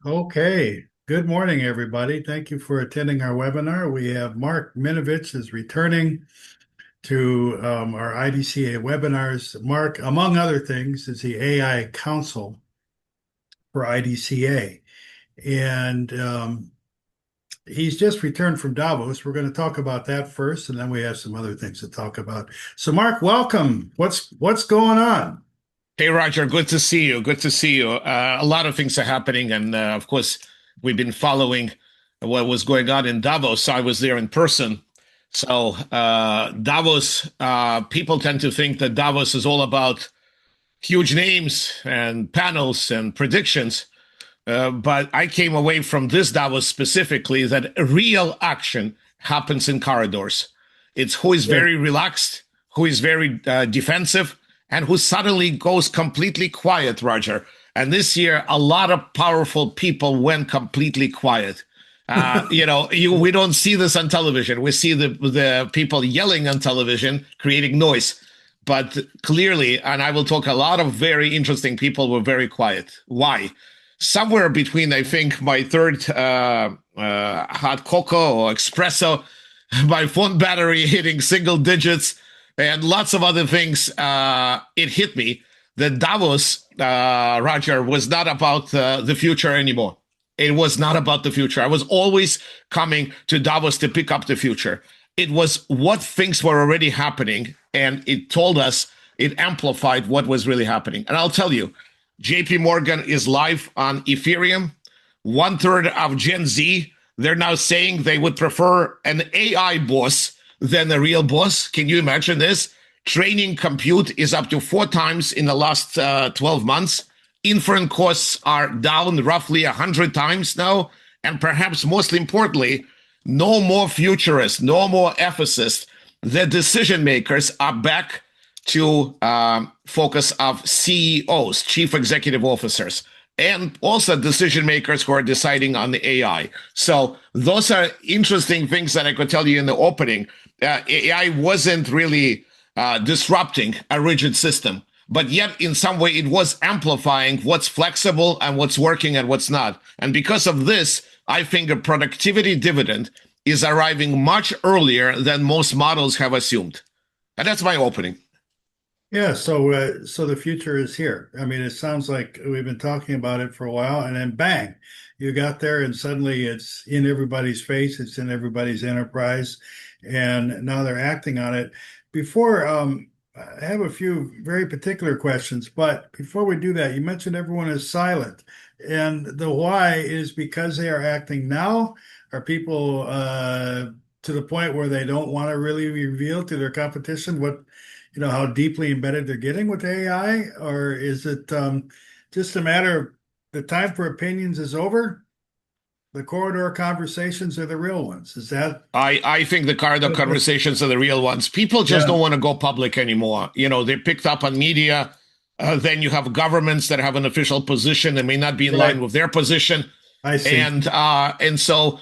Okay. Good morning, everybody. Thank you for attending our webinar. We have Mark Minovich is returning to our IDCA webinars. Mark, among other things, is the AI Council for IDCA. And he's just returned from Davos. We're going to talk about that first, and then we have some other things to talk about. So, Mark, welcome. What's going on? Hey, Roger, good to see you. Good to see you. A lot of things are happening. And of course, we've been following what was going on in Davos. I was there in person. So, Davos, people tend to think that Davos is all about huge names and panels and predictions. But I came away from this Davos specifically that real action happens in corridors. It's who is Yeah. very relaxed, who is very defensive, and who suddenly goes completely quiet, Roger. And this year, a lot of powerful people went completely quiet. We don't see this on television. We see the people yelling on television, creating noise. But clearly, and I will talk, a lot of very interesting people were very quiet. Why? Somewhere between, I think, my third hot cocoa or espresso, my phone battery hitting single digits, and lots of other things, it hit me that Davos, Roger, was not about the future anymore. It was not about the future. I was always coming to Davos to pick up the future. It was what things were already happening, and it told us, it amplified what was really happening. And I'll tell you, JP Morgan is live on Ethereum. One third of Gen Z, they're now saying they would prefer an AI boss than a real boss. Can you imagine this? Training compute is up to 4 times in the last 12 months. Inference costs are down roughly 100 times now. And perhaps most importantly, no more futurists, no more ethicists. The decision makers are back to focus of CEOs, chief executive officers, and also decision makers who are deciding on the AI. So those are interesting things that I could tell you in the opening. AI wasn't really disrupting a rigid system, but yet in some way it was amplifying what's flexible and what's working and what's not. And because of this, I think a productivity dividend is arriving much earlier than most models have assumed. And that's my opening. Yeah, so the future is here. I mean, it sounds like we've been talking about it for a while, and then bang, you got there, and suddenly it's in everybody's face, it's in everybody's enterprise, and now they're acting on it. Before, I have a few very particular questions, but before we do that, you mentioned everyone is silent, and the why is because they are acting now. Are people to the point where they don't want to really reveal to their competition how deeply embedded they're getting with AI, or is it just a matter of the time for opinions is over? The corridor conversations are the real ones. Is that? I think the corridor conversations are the real ones. People just Yeah, don't want to go public anymore. They're picked up on media. Then you have governments that have an official position and may not be in line right. with their position. I see. And so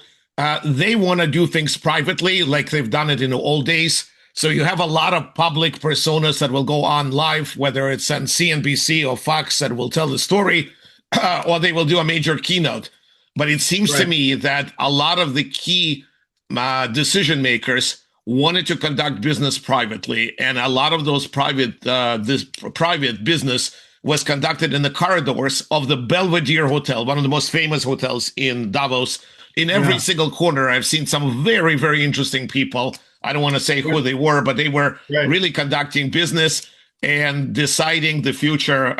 they want to do things privately like they've done it in the old days. So you have a lot of public personas that will go on live, whether it's on CNBC or Fox, that will tell the story, or they will do a major keynote. But it seems to Right. me that a lot of the key decision makers wanted to conduct business privately, and a lot of those this private business was conducted in the corridors of the Belvedere Hotel, one of the most famous hotels in Davos. In every Yeah. single corner, I've seen some very, very interesting people. I don't want to say who Right. they were, but they were Right. really conducting business and deciding the future,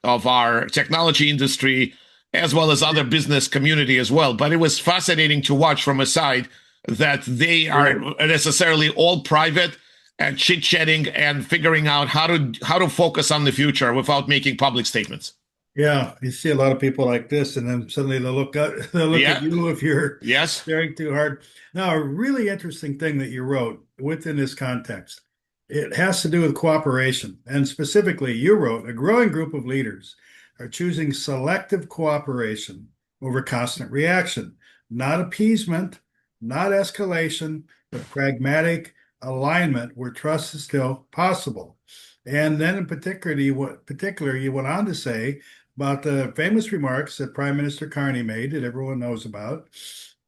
of our technology industry, as well as other business community as well. But it was fascinating to watch from a side that they are Right. necessarily all private and chit-chatting and figuring out how to focus on the future without making public statements. Yeah, you see a lot of people like this, and then suddenly they'll look at Yeah. you if you're Yes. staring too hard. Now, a really interesting thing that you wrote within this context, it has to do with cooperation. And specifically, you wrote a growing group of leaders are choosing selective cooperation over constant reaction, not appeasement, not escalation, but pragmatic alignment where trust is still possible. And then in particular, you went on to say about the famous remarks that Prime Minister Carney made that everyone knows about,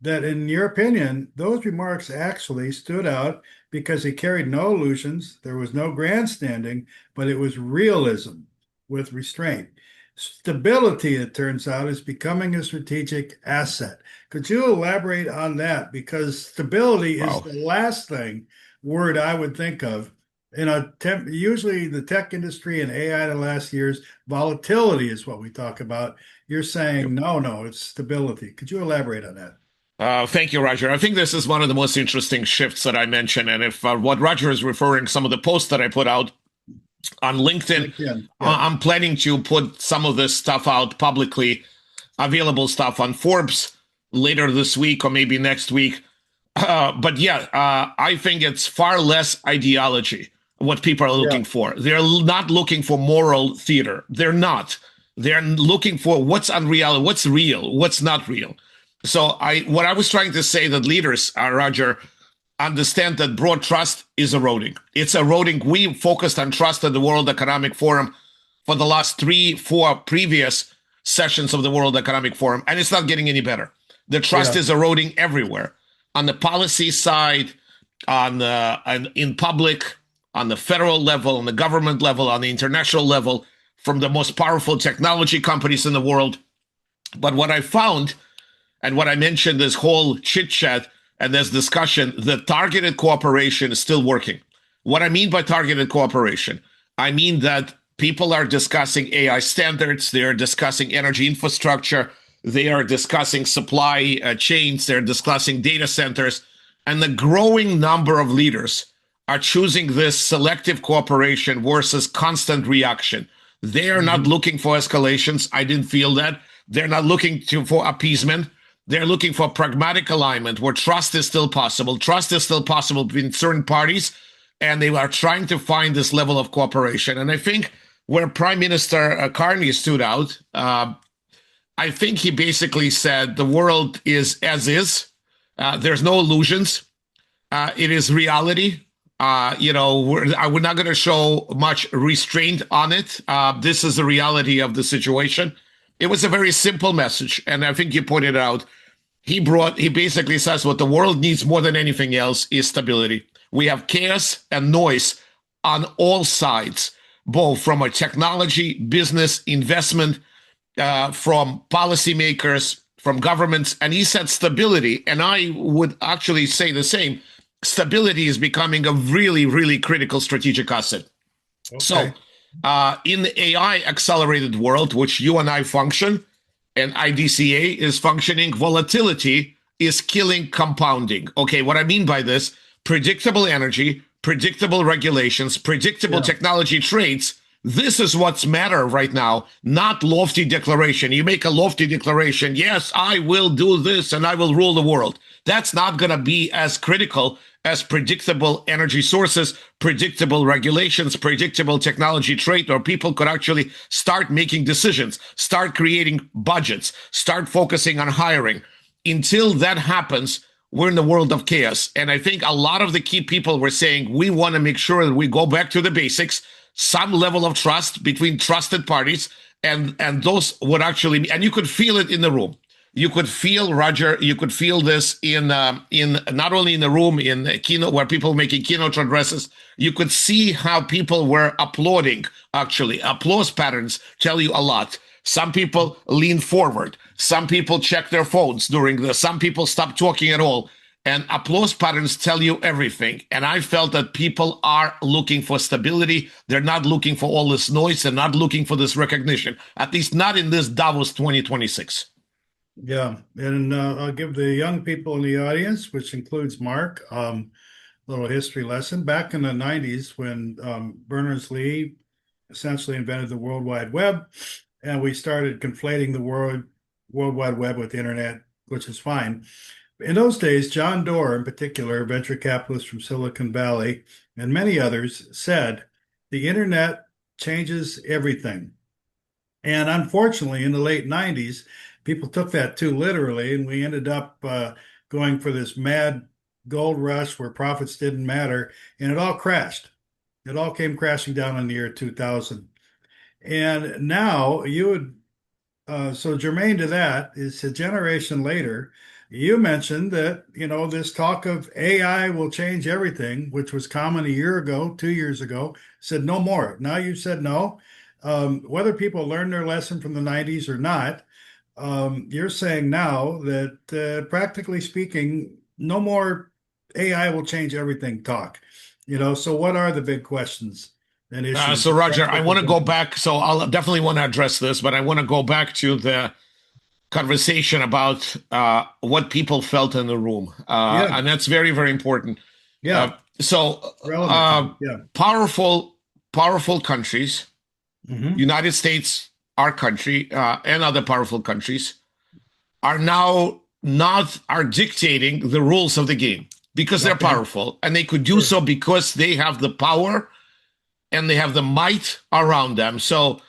that in your opinion, those remarks actually stood out because he carried no illusions, there was no grandstanding, but it was realism with restraint. Stability, it turns out, is becoming a strategic asset. Could you elaborate on that? Because stability is Wow. the last word I would think of. Usually the tech industry and AI the last years, volatility is what we talk about. You're saying no, no, it's stability. Could you elaborate on that? Thank you, Roger. I think this is one of the most interesting shifts that I mentioned. And if what Roger is referring, some of the posts that I put out on LinkedIn, LinkedIn, yeah, I'm planning to put some of this stuff out publicly, available stuff on Forbes later this week or maybe next week. But yeah, I think it's far less ideology what people are yeah, looking for. They're not looking for moral theater. They're not. They're looking for what's unreal, what's real, what's not real. So what I was trying to say that leaders, Roger, understand that broad trust is eroding. It's eroding. We focused on trust at the World Economic Forum for the last 3, 4 previous sessions of the World Economic Forum, and it's not getting any better. The trust yeah, is eroding everywhere, on the policy side, in public, on the federal level, on the government level, on the international level, from the most powerful technology companies in the world. But what I found, and what I mentioned, this whole chit chat and this discussion, the targeted cooperation is still working. What I mean by targeted cooperation, I mean that people are discussing AI standards, they are discussing energy infrastructure, they are discussing supply chains, they're discussing data centers, and the growing number of leaders are choosing this selective cooperation versus constant reaction. They are not mhm, looking for escalations. I didn't feel that. They're not looking for appeasement. They're looking for pragmatic alignment where trust is still possible. Trust is still possible between certain parties, and they are trying to find this level of cooperation. And I think where Prime Minister Carney stood out, I think he basically said the world is as is. There's no illusions. It is reality. We're not going to show much restraint on it. This is the reality of the situation. It was a very simple message, and I think you pointed out. He basically says what the world needs more than anything else is stability. We have chaos and noise on all sides, both from a technology, business, investment, from policymakers, from governments, and he said stability. And I would actually say the same. Stability is becoming a really, really critical strategic asset. So, okay, in the AI accelerated world, which you and I function, and IDCA is functioning, volatility is killing compounding. Okay, what I mean by this, predictable energy, predictable regulations, predictable yeah, technology trades. This is what's matter right now, not lofty declaration. You make a lofty declaration, yes, I will do this and I will rule the world. That's not going to be as critical as predictable energy sources, predictable regulations, predictable technology trade, or people could actually start making decisions, start creating budgets, start focusing on hiring. Until that happens, we're in the world of chaos. And I think a lot of the key people were saying we want to make sure that we go back to the basics, some level of trust between trusted parties, and those would actually, and you could feel it in the room. You could feel, Roger, you could feel this in not only in the room, in the keynote where people were making keynote addresses. You could see how people were applauding. Actually, applause patterns tell you a lot. Some people lean forward. Some people check their phones during this. Some people stop talking at all. And applause patterns tell you everything. And I felt that people are looking for stability. They're not looking for all this noise. They're not looking for this recognition, at least not in this Davos 2026. yeah. And I'll give the young people in the audience, which includes Mark, a little history lesson. Back in the 90s, when Berners-Lee essentially invented the World Wide Web, and we started conflating the World Wide Web with the internet, which is fine. In those days, John Doerr, in particular, venture capitalist from Silicon Valley, and many others said the internet changes everything. And unfortunately, in the late 90s, people took that too literally, and we ended up going for this mad gold rush where profits didn't matter, and it all crashed. It all came crashing down in the year 2000. And now you would So germane to that is a generation later. You mentioned that, this talk of AI will change everything, which was common a year ago, 2 years ago, said no more. Now you said no. Whether people learned their lesson from the 90s or not, you're saying now that practically speaking, no more AI will change everything talk. So what are the big questions and issues? So Roger, I Practical want to go questions. back. So I'll definitely want to address this, but I want to go back to the conversation about what people felt in the room, Yeah, and that's very, very important. Uh, yeah, so relevant to it. Yeah. powerful, powerful countries, Hmm. United States, our country, and other powerful countries, are now not are dictating the rules of the game because they're Okay. powerful, and they could do Sure. so because they have the power and they have the might around them. So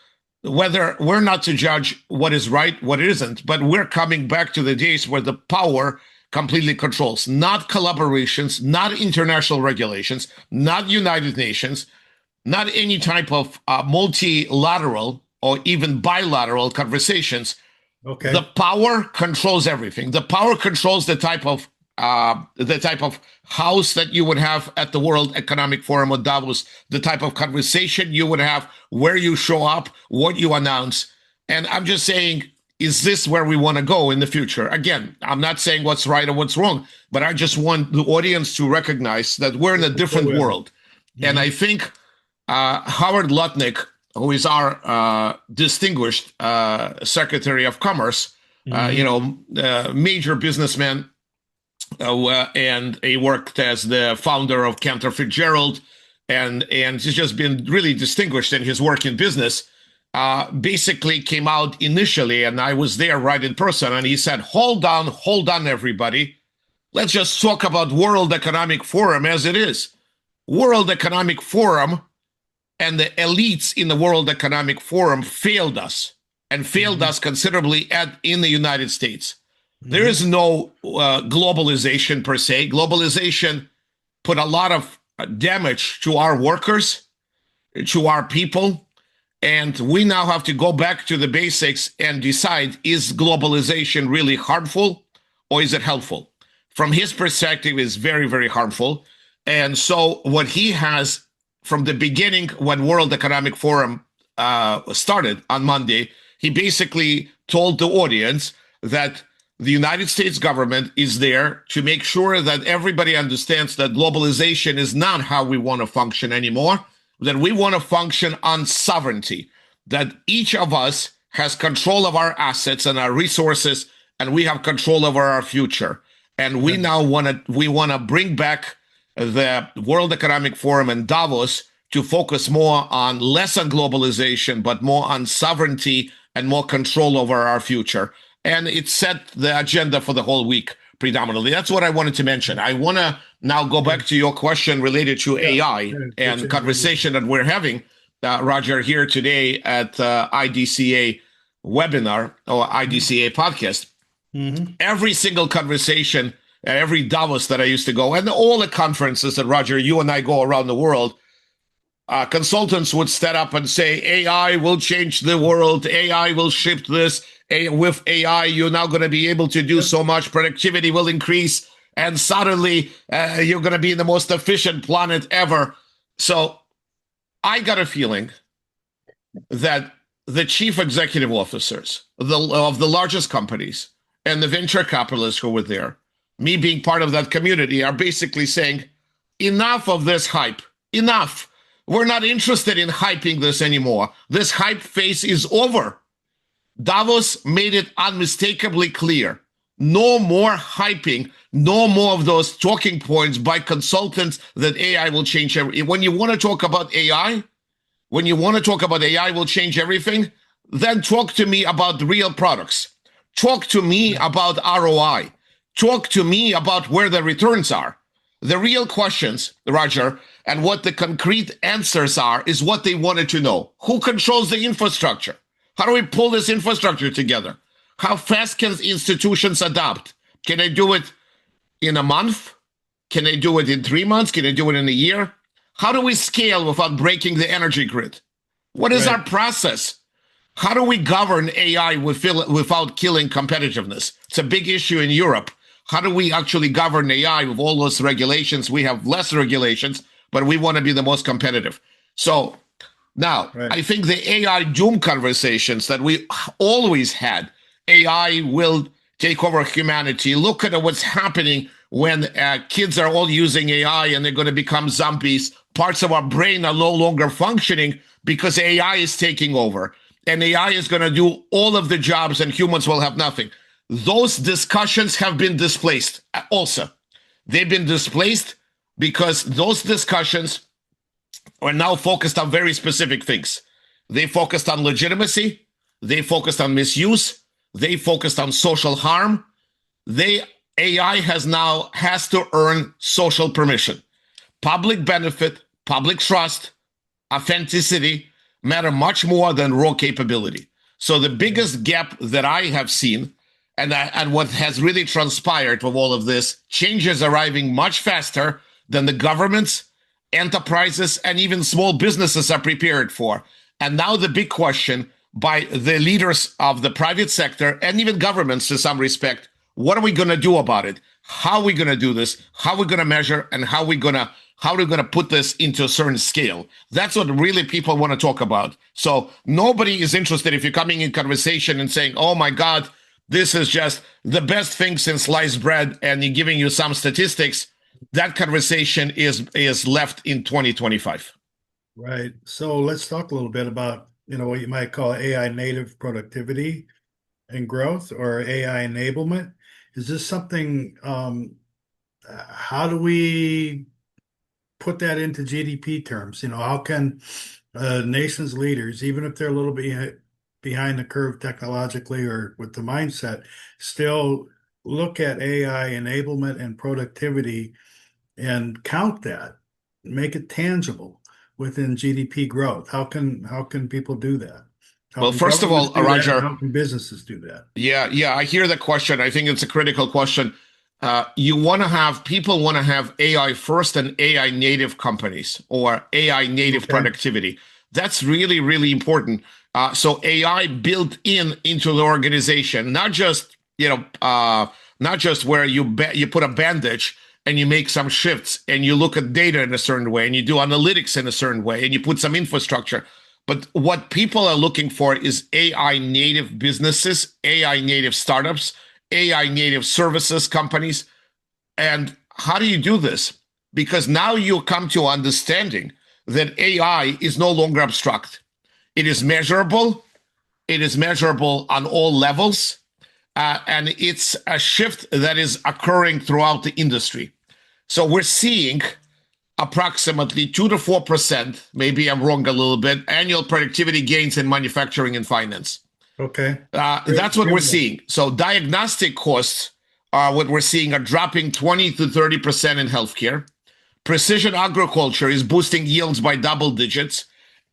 whether we're not to judge what is right, what isn't, but we're coming back to the days where the power completely controls, not collaborations, not international regulations, not United Nations, not any type of multilateral or even bilateral conversations. The Okay. power controls everything. The power controls the type of house that you would have at the World Economic Forum or Davos, the type of conversation you would have, where you show up, what you announce. And I'm just saying, is this where we want to go in the future? Again, I'm not saying what's right or what's wrong, but I just want the audience to recognize that we're in a Go different with it. world. And I Hmm. think Howard Lutnick, who is our distinguished Secretary of Commerce, Hmm. major businessman, and he worked as the founder of Cantor Fitzgerald, and he's just been really distinguished in his work in business. Basically, came out initially, and I was there right in person, and he said, hold on, everybody. Let's just talk about World Economic Forum as it is. World Economic Forum and the elites in the World Economic Forum failed us and failed Hmm. us considerably in the United States. There Hmm. is no globalization per se. Globalization put a lot of damage to our workers, to our people, and we now have to go back to the basics and decide, is globalization really harmful or is it helpful? From his perspective, is very, very harmful. And so what he has from the beginning, when World Economic Forum started on Monday, he basically told the audience that the United States government is there to make sure that everybody understands that globalization is not how we want to function anymore, that we want to function on sovereignty, that each of us has control of our assets and our resources, and we have control over our future. And we Yeah. now want to bring back the World Economic Forum in Davos to focus more on less on globalization, but more on sovereignty and more control over our future. And it set the agenda for the whole week predominantly. That's what I wanted to mention. I want to now go Yeah. back to your question related to Yeah. AI Yeah. and Which the is conversation that we're having, Roger, here today at IDCA webinar or IDCA podcast. hmm. Every single conversation, every Davos that I used to go, and all the conferences that Roger, you and I go around the world, consultants would stand up and say, AI will change the world, AI will shift this. With AI, you're now going to be able to do Yep. so much, productivity will increase, and suddenly you're going to be the most efficient planet ever. So I got a feeling that the chief executive officers of the largest companies and the venture capitalists who were there, me being part of that community, are basically saying, enough of this hype, enough. We're not interested in hyping this anymore. This hype phase is over. Davos made it unmistakably clear. No more hyping, no more of those talking points by consultants that AI will change everything. When you want to talk about AI, when you want to talk about AI will change everything, then talk to me about real products. Talk to me about ROI. Talk to me about where the returns are. The real questions, Roger, and what the concrete answers are is what they wanted to know. Who controls the infrastructure? How do we pull this infrastructure together? How fast can institutions adapt? Can they do it in a month? Can they do it in 3 months? Can they do it in a year? How do we scale without breaking the energy grid? What is our Right. process? How do we govern AI without killing competitiveness? It's a big issue in Europe. How do we actually govern AI with all those regulations? We have less regulations, but we want to be the most competitive. So now, Right. I think the AI doom conversations that we always had, AI will take over humanity. Look at what's happening when kids are all using AI and they're going to become zombies. Parts of our brain are no longer functioning because AI is taking over. And AI is going to do all of the jobs and humans will have nothing. Those discussions have been displaced also. They've been displaced because those discussions are now focused on very specific things. They focused on legitimacy. They focused on misuse. They focused on social harm. AI has to earn social permission. Public benefit, public trust, authenticity matter much more than raw capability. So the biggest gap that I have seen, and what has really transpired with all of this, changes arriving much faster than the governments, enterprises, and even small businesses are prepared for. And now the big question by the leaders of the private sector and even governments to some respect, what are we going to do about it? How are we going to do this? How are we going to measure? And how are we going to put this into a certain scale? That's what really people want to talk about. So nobody is interested if you're coming in conversation and saying, oh my God, this is just the best thing since sliced bread, and you're giving you some statistics. That conversation is left in 2025. Right. So let's talk a little bit about, what you might call AI native productivity and growth, or AI enablement. Is this something, how do we put that into GDP terms? How can nations leaders, even if they're a little bit behind the curve technologically or with the mindset, still look at AI enablement and productivity and count that, make it tangible within GDP growth? How can people do that? Well, first of all, Roger, how can businesses do that? Yeah, I hear the question. I think it's a critical question. People want to have AI first and AI native companies or AI native productivity. That's really, really important. So AI built into the organization, not just where you put a bandage and you make some shifts and you look at data in a certain way and you do analytics in a certain way and you put some infrastructure. But what people are looking for is AI native businesses, AI native startups, AI native services companies. And how do you do this? Because now you come to understanding that AI is no longer abstract. It is measurable. It is measurable on all levels. And it's a shift that is occurring throughout the industry. So we're seeing approximately 2 to 4%, maybe I'm wrong a little bit, annual productivity gains in manufacturing and finance. Okay. That's what we're seeing. So diagnostic costs are what we're seeing are dropping 20 to 30% in healthcare. Precision agriculture is boosting yields by double digits.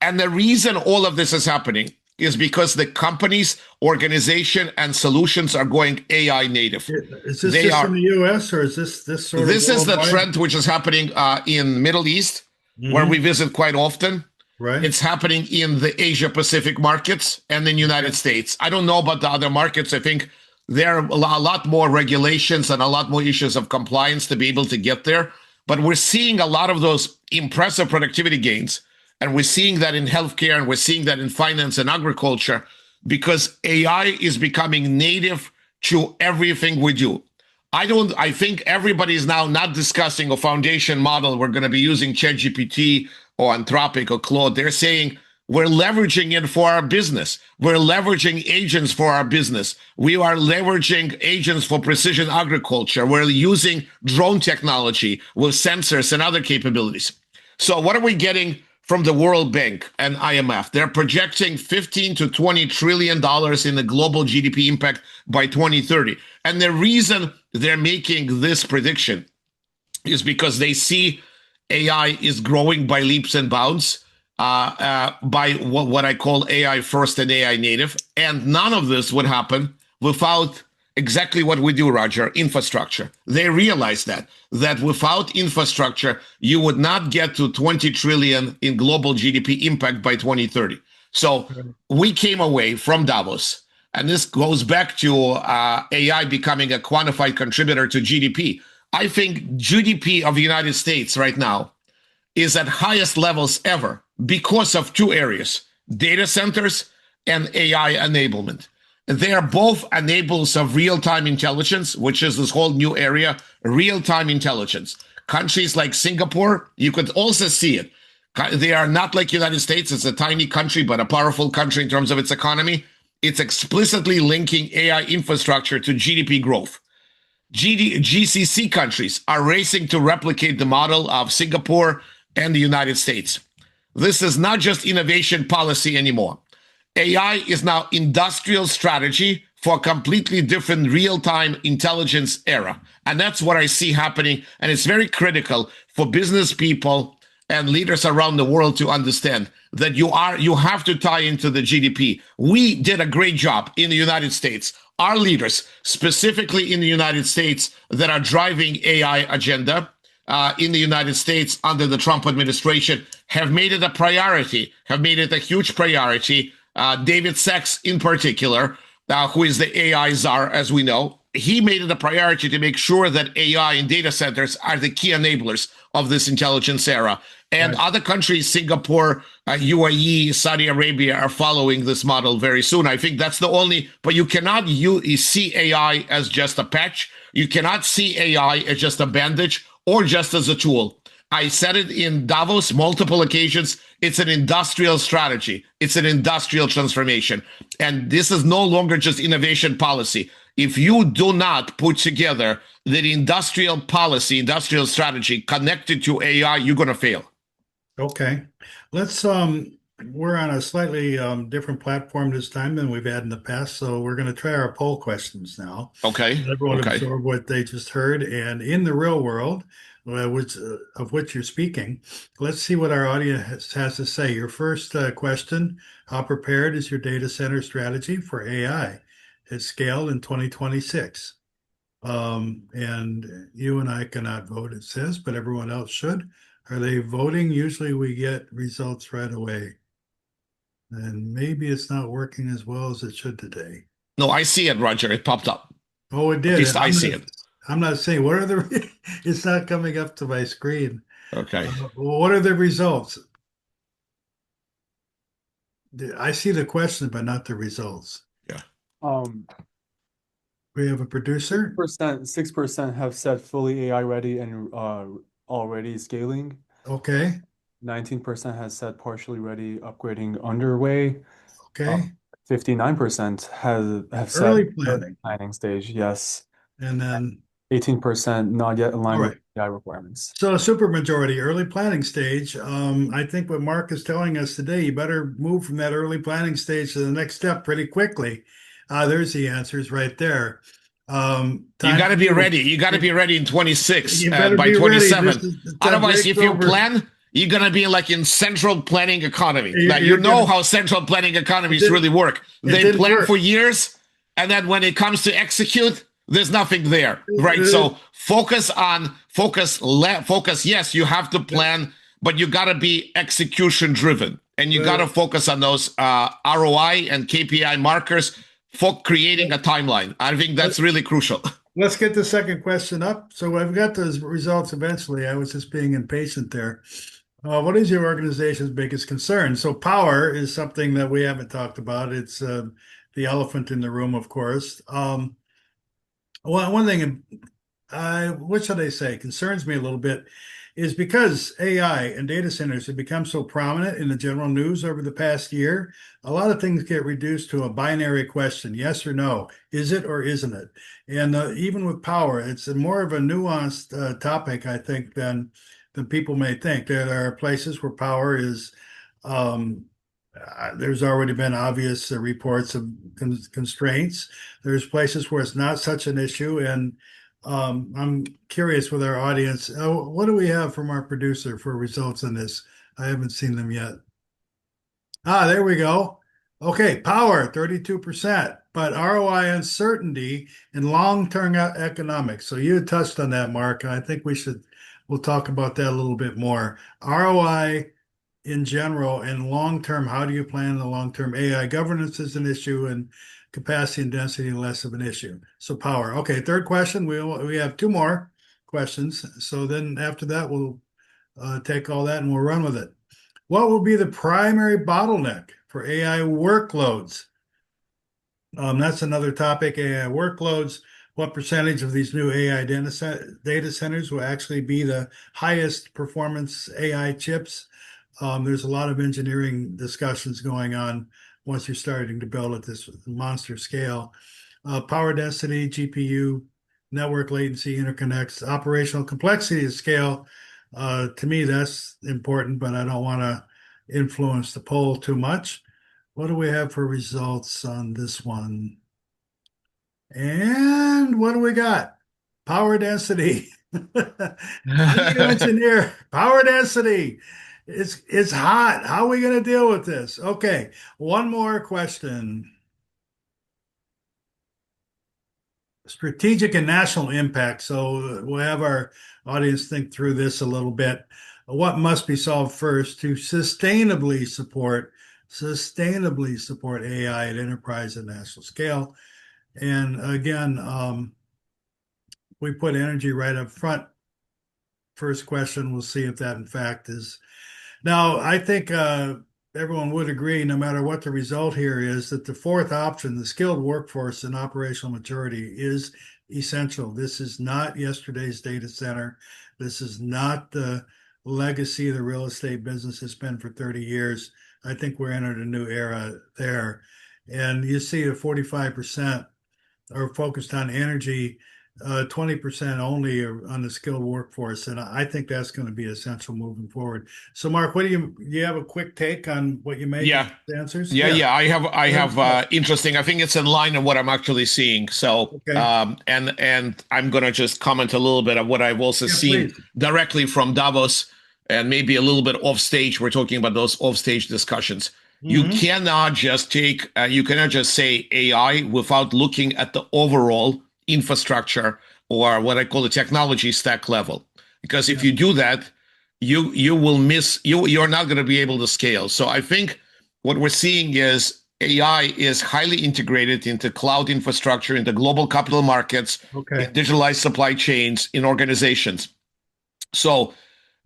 And the reason all of this is happening is because the companies, organization, and solutions are going AI native. Is this just in the US, or is this sort of This is the worldwide? trend which is happening in Middle East, where we visit quite often. Right. It's happening in the Asia Pacific markets and in the United States. I don't know about the other markets. I think there are a lot more regulations and a lot more issues of compliance to be able to get there. But we're seeing a lot of those impressive productivity gains. And we're seeing that in healthcare, and we're seeing that in finance and agriculture, because AI is becoming native to everything we do. I think everybody is now not discussing a foundation model. We're going to be using ChatGPT or Anthropic or Claude. They're saying we're leveraging it for our business. We're leveraging agents for our business. We are leveraging agents for precision agriculture. We're using drone technology with sensors and other capabilities. So what are we getting from the World Bank and IMF? They're projecting $15 to $20 trillion in the global GDP impact by 2030. And the reason they're making this prediction is because they see AI is growing by leaps and bounds, by what I call AI first and AI native. And none of this would happen without exactly what we do, Roger, infrastructure. They realize that without infrastructure, you would not get to 20 trillion in global GDP impact by 2030. So Right. we came away from Davos, and this goes back to AI becoming a quantified contributor to GDP. I think GDP of the United States right now is at highest levels ever because of two areas: data centers and AI enablement. They are both enablers of real-time intelligence, which is this whole new area, real-time intelligence. Countries like Singapore, you could also see it. They are not like United States. It's a tiny country, but a powerful country in terms of its economy. It's explicitly linking AI infrastructure to GDP growth. GCC countries are racing to replicate the model of Singapore and the United States. This is not just innovation policy anymore. AI is now industrial strategy for a completely different real-time intelligence era. And that's what I see happening. And it's very critical for business people and leaders around the world to understand that you have to tie into the GDP. We did a great job in the United States. Our leaders, specifically in the United States, that are driving AI agenda in the United States under the Trump administration, have made it a priority, have made it a huge priority. David Sachs, in particular, who is the AI czar, as we know, he made it a priority to make sure that AI and data centers are the key enablers of this intelligence era. And Right. other countries, Singapore, UAE, Saudi Arabia, are following this model very soon. I think that's the only, but you cannot see AI as just a patch. You cannot see AI as just a bandage or just as a tool. I said it in Davos multiple occasions. It's an industrial strategy. It's an industrial transformation. And this is no longer just innovation policy. If you do not put together the industrial policy, industrial strategy connected to AI, you're going to fail. Okay. Let's we're on a slightly different platform this time than we've had in the past, so we're going to try our poll questions now. Okay. Let everyone Okay. absorb what they just heard, and in the real world, of which you're speaking, let's see what our audience has to say. Your first question: how prepared is your data center strategy for AI at scale in 2026? And you and I cannot vote, it says, but everyone else should. Are they voting? Usually we get results right away. And maybe it's not working as well as it should today. No, I see it, Roger. It popped up. Oh, it At did. least And I see it. I'm not saying what are the it's not coming up to my screen. Okay. What are the results? I see the question, but not the results. Yeah. Um, We have a producer. 6% have said fully AI ready and already scaling. Okay. 19% has said partially ready, upgrading underway. Okay. 59% have said Early early planning. planning stage, yes. And then, 18% not yet all aligned with right. AI requirements. So a supermajority, early planning stage. I think what Mark is telling us today, you better move from that early planning stage to the next step pretty quickly. There's the answers right there. You Time got for to be you. ready. You got to be ready in 26 You and better by be ready. This 27. is the time Otherwise, breaks if you over. plan, you're going to be like in central planning economy. Like you You're know gonna. how central planning It economies didn't. really work. It They didn't plan work. for years, and then when it comes to execute, there's nothing there, right? So focus. Yes, you have to plan, but you got to be execution driven, and you got to Uh, focus on those ROI and KPI markers for creating a timeline. I think that's really crucial. Let's get the second question up. So I've got those results eventually. I was just being impatient there. What is your organization's biggest concern? So power is something that we haven't talked about. It's the elephant in the room, of course. Well, one thing, what should I say, concerns me a little bit is because AI and data centers have become so prominent in the general news over the past year, a lot of things get reduced to a binary question, yes or no, is it or isn't it? And even with power, it's more of a nuanced topic, I think, than people may think. There are places where power is um, there's already been obvious reports of constraints. There's places where it's not such an issue, and I'm curious with our audience, what do we have from our producer for results on this? I haven't seen them yet. There we go. Okay, power 32%, but ROI uncertainty and long-term economics. So you touched on that, Mark, and I think we'll talk about that a little bit more. ROI in general, and long-term, how do you plan the long-term? AI governance is an issue, and capacity and density less of an issue. So power. Okay, third question. We have two more questions. So then after that, we'll take all that and we'll run with it. What will be the primary bottleneck for AI workloads? That's another topic, AI workloads. What percentage of these new AI data centers will actually be the highest performance AI chips? There's a lot of engineering discussions going on once you're starting to build at this monster scale. Power density, GPU, network latency, interconnects, operational complexity of scale. To me, that's important, but I don't want to influence the poll too much. What do we have for results on this one? And what do we got? Power density. How do you engineer power density? It's hot. How are we going to deal with this? Okay, one more question. Strategic and national impact. So we'll have our audience think through this a little bit. What must be solved first to sustainably support AI at enterprise and national scale? And again, we put energy right up front. First question, we'll see if that in fact is. Now, I think everyone would agree, no matter what the result here is, that the fourth option, the skilled workforce and operational maturity, is essential. This is not yesterday's data center. This is not the legacy the real estate business has been for 30 years. I think we're entered a new era there. And you see the 45% are focused on energy, 20% only are on the skilled workforce. And I think that's going to be essential moving forward. So, Mark, what do you have a quick take on what you make of Yeah. the answers? Yeah. I have Yeah. interesting. I think it's in line of what I'm actually seeing. So, Okay. and I'm gonna just comment a little bit of what I've also Yeah, seen please. directly from Davos, and maybe a little bit off stage. We're talking about those off stage discussions. Hmm. You cannot just say AI without looking at the overall infrastructure or what I call the technology stack level. Because if Yeah. you do that, you will miss you're not going to be able to scale. So I think what we're seeing is AI is highly integrated into cloud infrastructure, into global capital markets, in Okay. digitalized supply chains, in organizations. So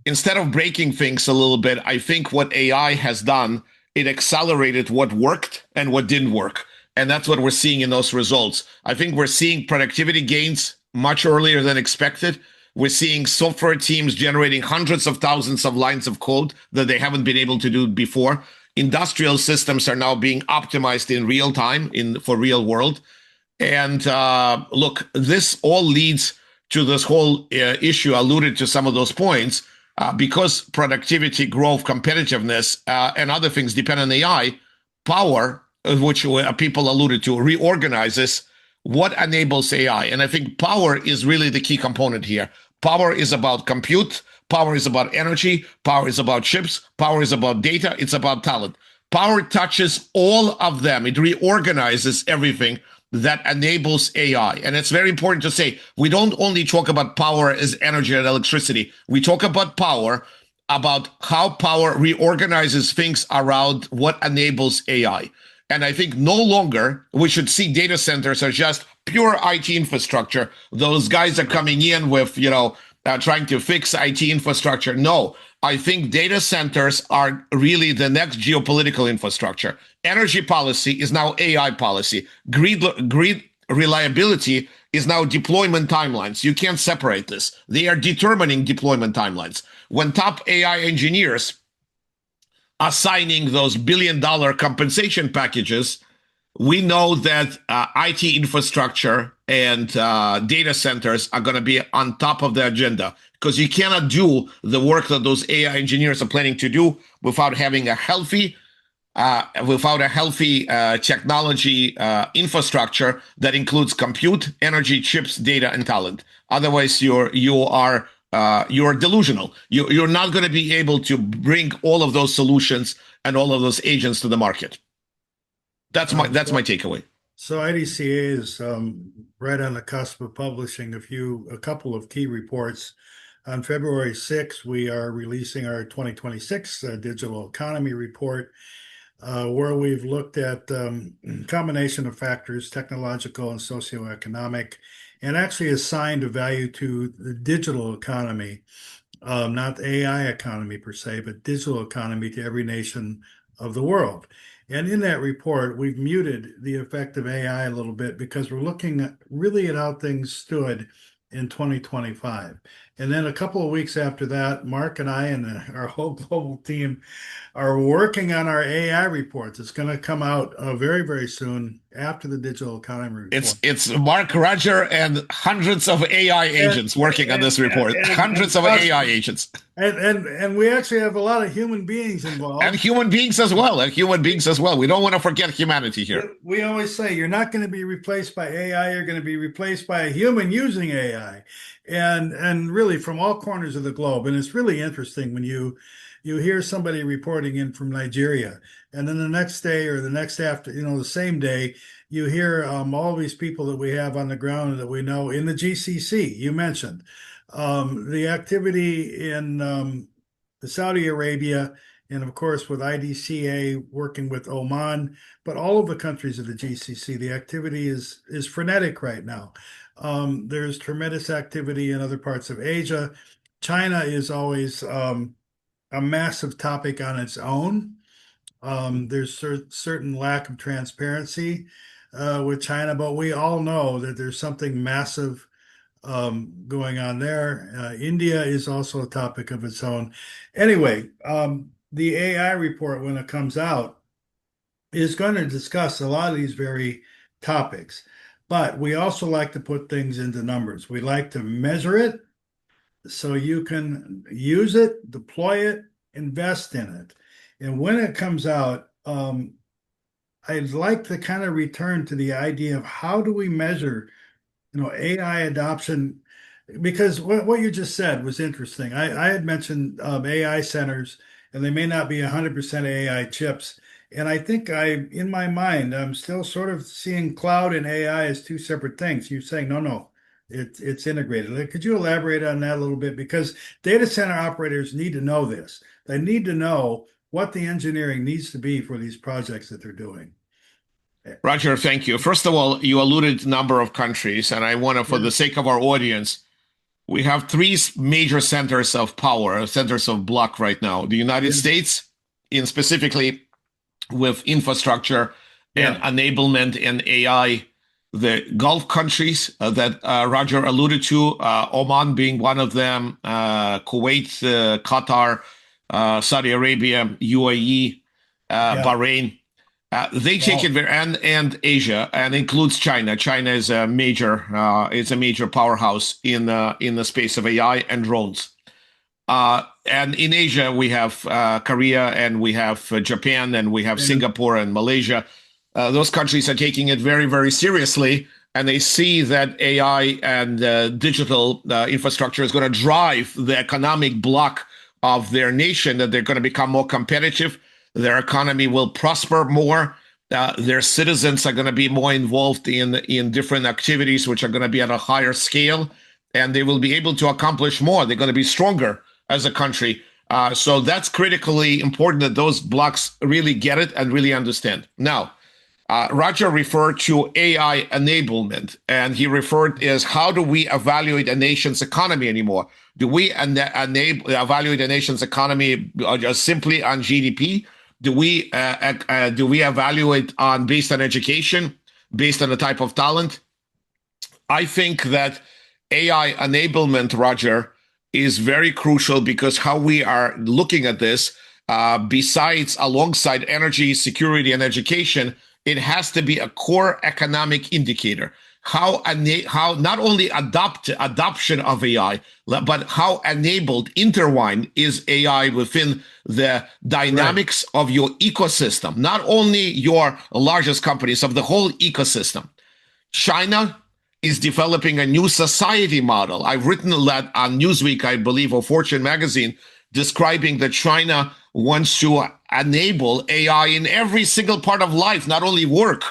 instead of breaking things a little bit, I think what AI has done, it accelerated what worked and what didn't work. And that's what we're seeing in those results. I think we're seeing productivity gains much earlier than expected. We're seeing software teams generating hundreds of thousands of lines of code that they haven't been able to do before. Industrial systems are now being optimized in real time for real world. And look, this all leads to this whole issue. I alluded to some of those points because productivity, growth, competitiveness, and other things depend on AI. Power, which people alluded to, reorganizes what enables AI. And I think power is really the key component here. Power is about compute. Power is about energy. Power is about chips. Power is about data. It's about talent. Power touches all of them. It reorganizes everything that enables AI. And it's very important to say, we don't only talk about power as energy and electricity. We talk about power, about how power reorganizes things around what enables AI. And I think no longer we should see data centers as just pure IT infrastructure. Those guys are coming in with, trying to fix IT infrastructure. No, I think data centers are really the next geopolitical infrastructure. Energy policy is now AI policy. Grid reliability is now deployment timelines. You can't separate this. They are determining deployment timelines. When top AI engineers are signing those billion-dollar compensation packages, we know that IT infrastructure and data centers are going to be on top of the agenda because you cannot do the work that those AI engineers are planning to do without having a healthy technology infrastructure that includes compute, energy, chips, data, and talent. Otherwise, you're delusional. You're not going to be able to bring all of those solutions and all of those agents to the market. That's my takeaway. So IDCA is right on the cusp of publishing a couple of key reports. On February 6th, we are releasing our 2026 digital economy report, where we've looked at a combination of factors, technological and socioeconomic, and actually assigned a value to the digital economy, not the AI economy per se, but digital economy to every nation of the world. And in that report, we've muted the effect of AI a little bit because we're looking really at how things stood in 2025. And then a couple of weeks after that, Mark and I and our whole global team are working on our AI reports. It's going to come out very, very soon after the digital economy report. It's Mark, Roger, and hundreds of AI agents working on this report. Hundreds of AI agents. And we actually have a lot of human beings involved. And human beings as well. And human beings as well. We don't want to forget humanity here. We always say you're not going to be replaced by AI, you're going to be replaced by a human using AI. And really from all corners of the globe. And it's really interesting when you hear somebody reporting in from Nigeria, and then the next day or the next after, the same day, you hear all these people that we have on the ground that we know in the GCC, you mentioned. The activity in Saudi Arabia, and of course with IDCA working with Oman, but all of the countries of the GCC, the activity is frenetic right now. There's tremendous activity in other parts of Asia. China is always a massive topic on its own. There's certain lack of transparency with China, but we all know that there's something massive going on there. India is also a topic of its own. Anyway, the AI report, when it comes out, is going to discuss a lot of these very topics. But we also like to put things into numbers. We like to measure it so you can use it, deploy it, invest in it. And when it comes out, I'd like to kind of return to the idea of how do we measure, AI adoption, because what you just said was interesting. I had mentioned AI centers, and they may not be 100% AI chips. And I think in my mind, I'm still sort of seeing cloud and AI as two separate things. You're saying, no, it's integrated. Could you elaborate on that a little bit? Because data center operators need to know this. They need to know what the engineering needs to be for these projects that they're doing. Roger, thank you. First of all, you alluded to a number of countries, and I want to, for the sake of our audience, we have three major centers of power, centers of block right now. The United States, in specifically with infrastructure and enablement and AI, the Gulf countries that Roger alluded to, Oman being one of them, Kuwait, Qatar, Saudi Arabia, UAE, Bahrain. They take it very, and Asia, and includes China. China is a major powerhouse in the space of AI and drones. And in Asia, we have Korea, and we have Japan, and we have Singapore and Malaysia. Those countries are taking it very, very seriously, and they see that AI and digital infrastructure is going to drive the economic block of their nation, that they're going to become more competitive. Their economy will prosper more. Their citizens are going to be more involved in different activities, which are going to be at a higher scale, and they will be able to accomplish more. They're going to be stronger as a country. So that's critically important that those blocks really get it and really understand. Now, Roger referred to AI enablement, and he referred as how do we evaluate a nation's economy anymore? Do we evaluate a nation's economy just simply on GDP? Do we evaluate based on education, based on the type of talent? I think that AI enablement, Roger, is very crucial, because how we are looking at this, alongside energy, security, and education, it has to be a core economic indicator. How not only adoption of AI, but how enabled, intertwined is AI within the dynamics of your ecosystem, not only your largest companies, of the whole ecosystem. China is developing a new society model. I've written that on Newsweek, I believe, or Fortune magazine, describing that China wants to enable AI in every single part of life, not only work.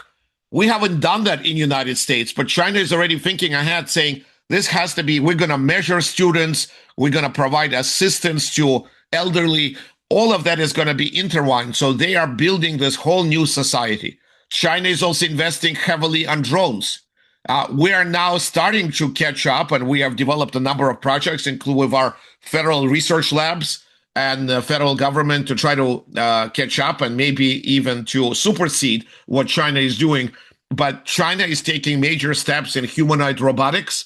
We haven't done that in the United States, but China is already thinking ahead, saying this has to be, we're going to measure students, We're going to provide assistance to elderly. All of that is going to be intertwined. So they are building this whole new society. China is also investing heavily on drones. We are now starting to catch up, and we have developed a number of projects, including with our federal research labs and the federal government, to try to catch up and maybe even to supersede what China is doing. But China is taking major steps in humanoid robotics,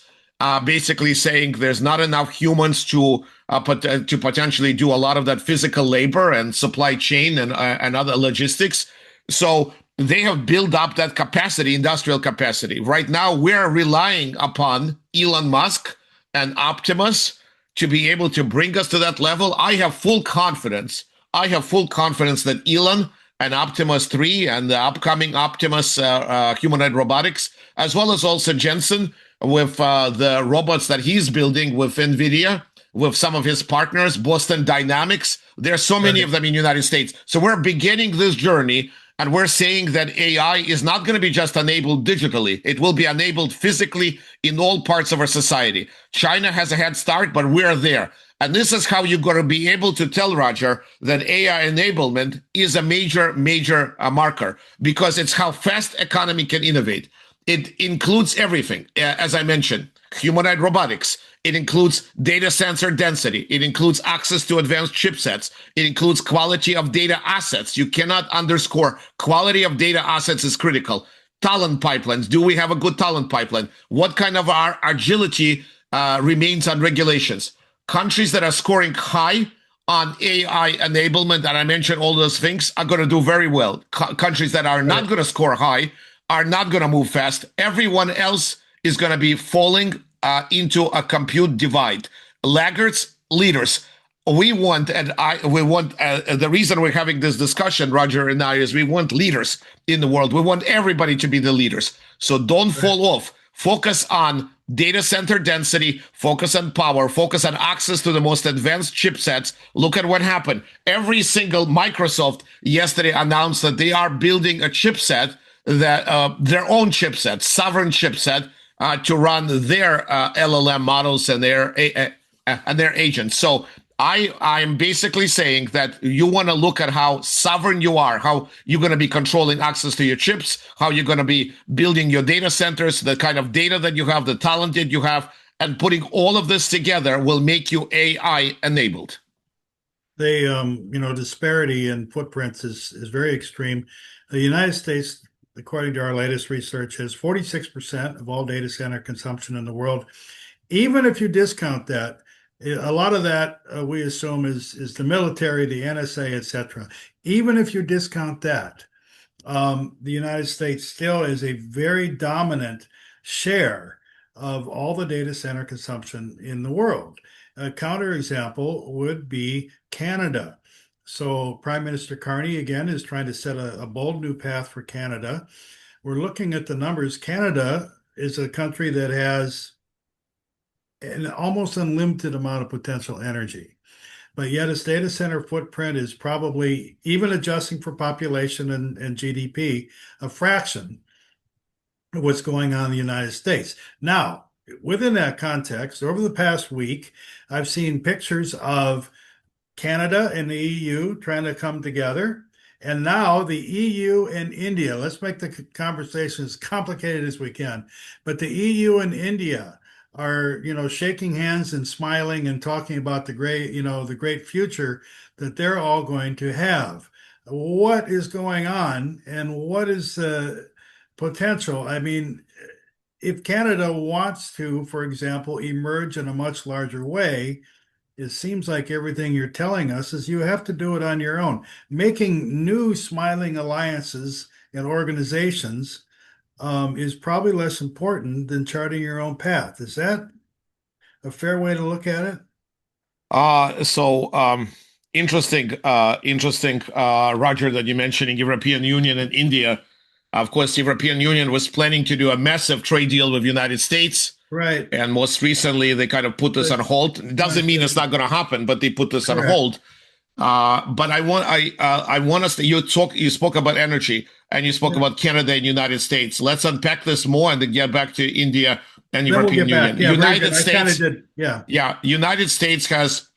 basically saying there's not enough humans to potentially do a lot of that physical labor and supply chain and other logistics. So they have built up that capacity, industrial capacity. Right now, we're relying upon Elon Musk and Optimus to be able to bring us to that level. I have full confidence. That Elon and Optimus 3 and the upcoming Optimus humanoid robotics, as well as also Jensen with the robots that he's building with NVIDIA, with some of his partners, Boston Dynamics. There are so many of them in the United States. So we're beginning this journey, and we're saying that AI is not going to be just enabled digitally. It will be enabled physically in all parts of our society. China has a head start, but we're there. And this is how you're going to be able to tell, Roger, that AI enablement is a major marker, because it's how fast economy can innovate. It includes everything, as I mentioned, humanoid robotics. It includes data sensor density. It includes access to advanced chipsets. It includes quality of data assets. You cannot underscore quality of data assets is critical. Talent pipelines. Do we have a good talent pipeline? What kind of our agility remains on regulations? Countries that are scoring high on AI enablement, and I mentioned all those things, are going to do very well. Countries that are not going to score high are not going to move fast. Everyone else is going to be falling into a compute divide. Laggards, leaders. We want the reason we're having this discussion, Roger and I, is we want leaders in the world. We want everybody to be the leaders. So don't fall off. Focus on data center density, focus on power, focus on access to the most advanced chipsets. Look at what happened. Every single Microsoft yesterday announced that they are building a chipset, that their own chipset, sovereign chipset, to run their LLM models and their agents. So I'm basically saying that you want to look at how sovereign you are, how you're going to be controlling access to your chips, how you're going to be building your data centers, the kind of data that you have, the talent that you have, and putting all of this together will make you AI enabled. The disparity in footprints is very extreme. The United States, according to our latest research, has 46% of all data center consumption in the world. Even if you discount that, a lot of that we assume is the military, the NSA, etc. Even if you discount that, the United States still is a very dominant share of all the data center consumption in the world. A counterexample would be Canada. So Prime Minister Carney, again, is trying to set a bold new path for Canada. We're looking at the numbers. Canada is a country that has an almost unlimited amount of potential energy, but yet its data center footprint is probably, even adjusting for population and GDP, a fraction of what's going on in the United States. Now, within that context, over the past week, I've seen pictures of Canada and the EU trying to come together, and now the EU and India. Let's make the conversation as complicated as we can, but the EU and India are, shaking hands and smiling and talking about the great future that they're all going to have. What is going on, and what is the potential? I mean, if Canada wants to, for example, emerge in a much larger way, it seems like everything you're telling us is you have to do it on your own. Making new smiling alliances and organizations is probably less important than charting your own path. Is that a fair way to look at it? Interesting, Roger, that you're mentioning European Union and India. Of course, the European Union was planning to do a massive trade deal with the United States. Right. And most recently, they kind of put this on hold. It doesn't mean it's not going to happen, but they put this on hold. But I want us to, you spoke about energy, and you spoke about Canada and United States. Let's unpack this more and then get back to India and Then we'll European get back. Union. Yeah, very good. United I kind of States, did. Yeah. yeah, United States has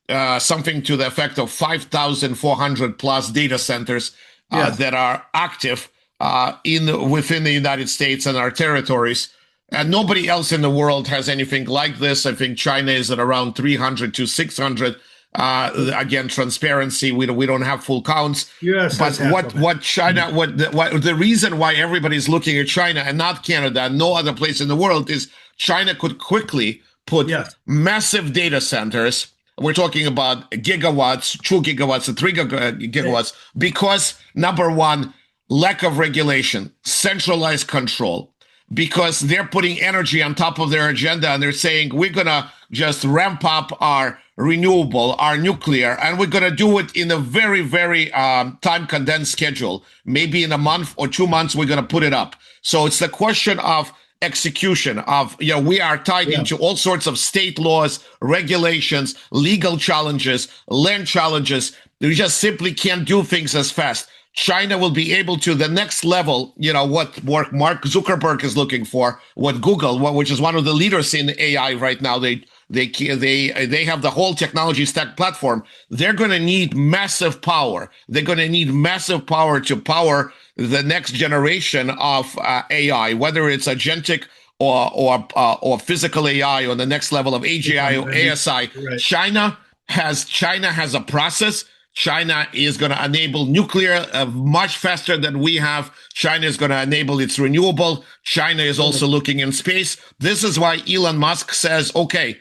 something to the effect of 5,400 plus data centers Yes. that are active within the United States and our territories. And nobody else in the world has anything like this. I think China is at around 300 to 600. Again, transparency. We don't have full counts. U.S. But has half of it. what China what the reason why everybody's looking at China and not Canada and no other place in the world is China could quickly put Yes. massive data centers. We're talking about gigawatts, 2 gigawatts, and 3 gigawatts, because number one, lack of regulation, centralized control, because they're putting energy on top of their agenda and they're saying, we're going to just ramp up our renewable, our nuclear, and we're going to do it in a very, very time condensed schedule. Maybe in a month or 2 months, we're going to put it up. So it's the question of execution of, we are tied into all sorts of state laws, regulations, legal challenges, land challenges. We just simply can't do things as fast. China will be able to the next level, what Mark Zuckerberg is looking for, what Google, which is one of the leaders in AI right now. They have the whole technology stack platform. They're going to need massive power. They're going to need massive power to power the next generation of AI, whether it's agentic or physical AI or the next level of AGI or ASI. Right. China has a process. China is going to enable nuclear much faster than we have. China is going to enable its renewable. China is also looking in space. This is why Elon Musk says, okay,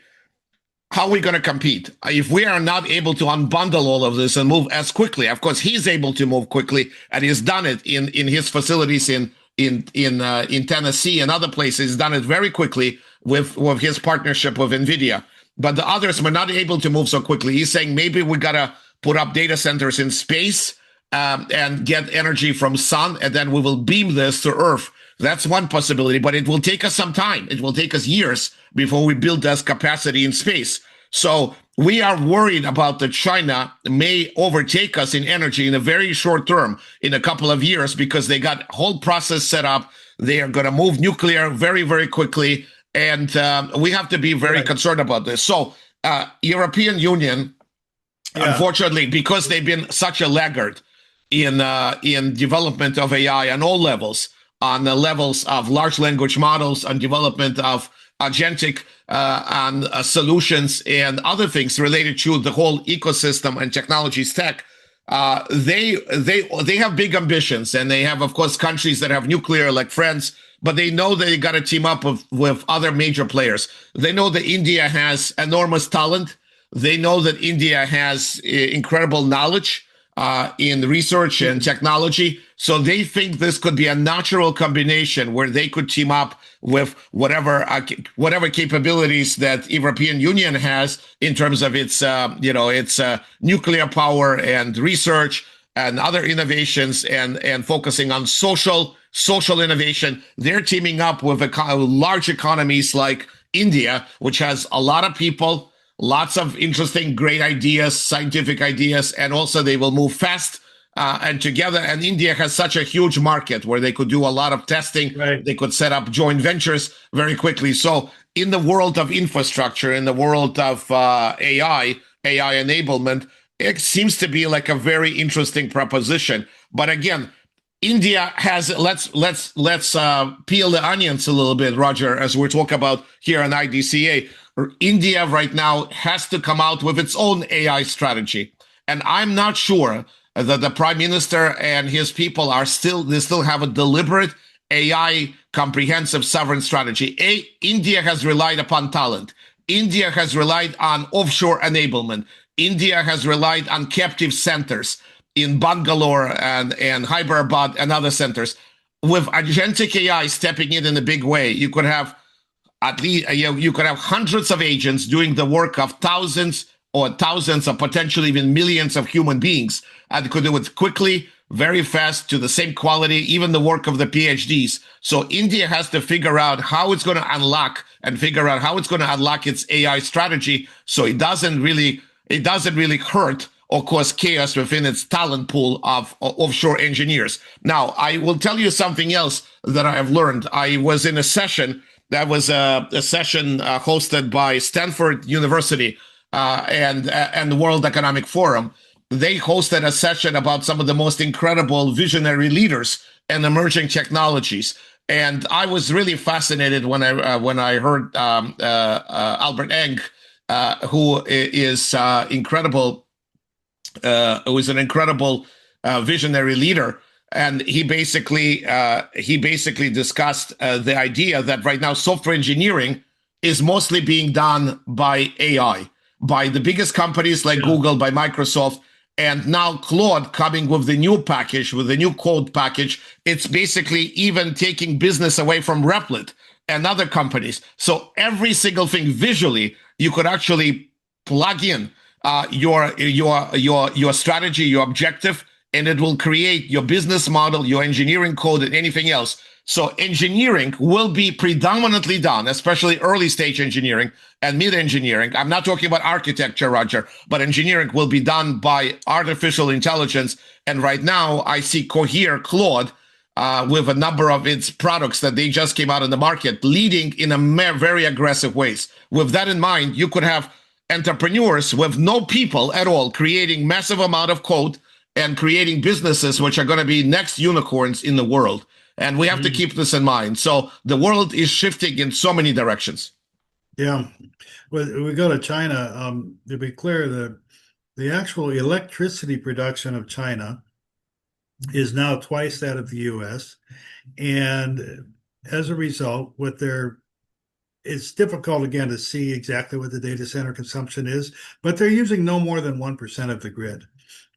how are we going to compete? If we are not able to unbundle all of this and move as quickly, of course, he's able to move quickly, and he's done it in his facilities in Tennessee and other places. He's done it very quickly with his partnership with NVIDIA. But the others were not able to move so quickly. He's saying maybe we got to put up data centers in space and get energy from sun, and then we will beam this to Earth. That's one possibility, but it will take us some time. It will take us years before we build this capacity in space. So we are worried about that China may overtake us in energy in a very short term, in a couple of years, because they got a whole process set up. They are going to move nuclear very, very quickly. And we have to be very concerned about this. So European Union, unfortunately, because they've been such a laggard in development of AI on all levels, on the levels of large language models, on development of agentic and solutions and other things related to the whole ecosystem and technology stack, they have big ambitions, and they have, of course, countries that have nuclear like France, but they know they got to team up with other major players. They know that India has enormous talent. They know that India has incredible knowledge in research and technology. So they think this could be a natural combination where they could team up with whatever capabilities that European Union has in terms of its nuclear power and research and other innovations and focusing on social innovation. They're teaming up with large economies like India, which has a lot of people, lots of interesting, great ideas, scientific ideas, and also they will move fast and together. And India has such a huge market where they could do a lot of testing. Right. They could set up joint ventures very quickly. So in the world of infrastructure, in the world of AI enablement, it seems to be like a very interesting proposition. But again, India has, let's peel the onions a little bit, Roger, as we're talking about here on IDCA. India right now has to come out with its own AI strategy. And I'm not sure that the prime minister and his people they still have a deliberate AI comprehensive sovereign strategy. India has relied upon talent. India has relied on offshore enablement. India has relied on captive centers in Bangalore and Hyderabad and other centers. With agentic AI stepping in a big way, you could have at least you could have hundreds of agents doing the work of thousands or potentially even millions of human beings, and could do it quickly, very fast, to the same quality, even the work of the PhDs. So India has to figure out how it's going to unlock its AI strategy, so it doesn't really hurt or cause chaos within its talent pool of offshore engineers. Now, I will tell you something else that I have learned. I was in a session That was a session hosted by Stanford University and the World Economic Forum. They hosted a session about some of the most incredible visionary leaders and emerging technologies. And I was really fascinated when I heard Albert Eng, who is incredible, who is an incredible visionary leader, and he basically discussed the idea that right now software engineering is mostly being done by AI, by the biggest companies like Yeah. Google, by Microsoft, and now Claude coming with the new package, with the new code package. It's basically even taking business away from Replit and other companies. So every single thing visually, you could actually plug in your strategy, your objective, and it will create your business model, your engineering code, and anything else. So engineering will be predominantly done, especially early stage engineering and mid engineering. I'm not talking about architecture, Roger, but engineering will be done by artificial intelligence. And right now, I see Cohere Claude with a number of its products that they just came out in the market, leading in a very aggressive ways. With that in mind, you could have entrepreneurs with no people at all creating massive amount of code and creating businesses which are going to be next unicorns in the world. And we have to keep this in mind. So the world is shifting in so many directions. Yeah. When we go to China, to be clear, the actual electricity production of China is now twice that of the US. And as a result, it's difficult again to see exactly what the data center consumption is, but they're using no more than 1% of the grid.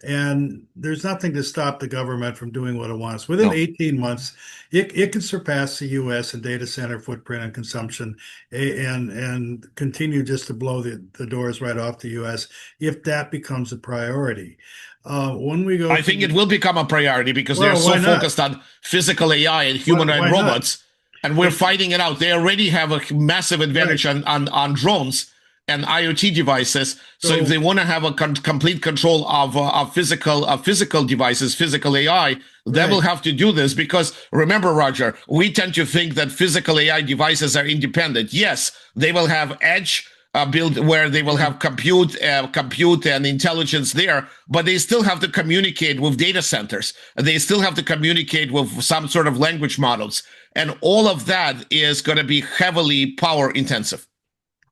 And there's nothing to stop the government from doing what it wants. Within 18 months, it can surpass the US in data center footprint and consumption and continue just to blow the doors right off the US if that becomes a priority. When we go I think it will become a priority because they're so focused on physical AI and humanoid robots, and we're fighting it out. They already have a massive advantage on drones and IoT devices. So if they want to have a complete control of physical devices, physical AI, they will have to do this. Because remember, Roger, we tend to think that physical AI devices are independent. Yes, they will have edge build where they will have compute and intelligence there, but they still have to communicate with data centers. They still have to communicate with some sort of language models, and all of that is going to be heavily power intensive.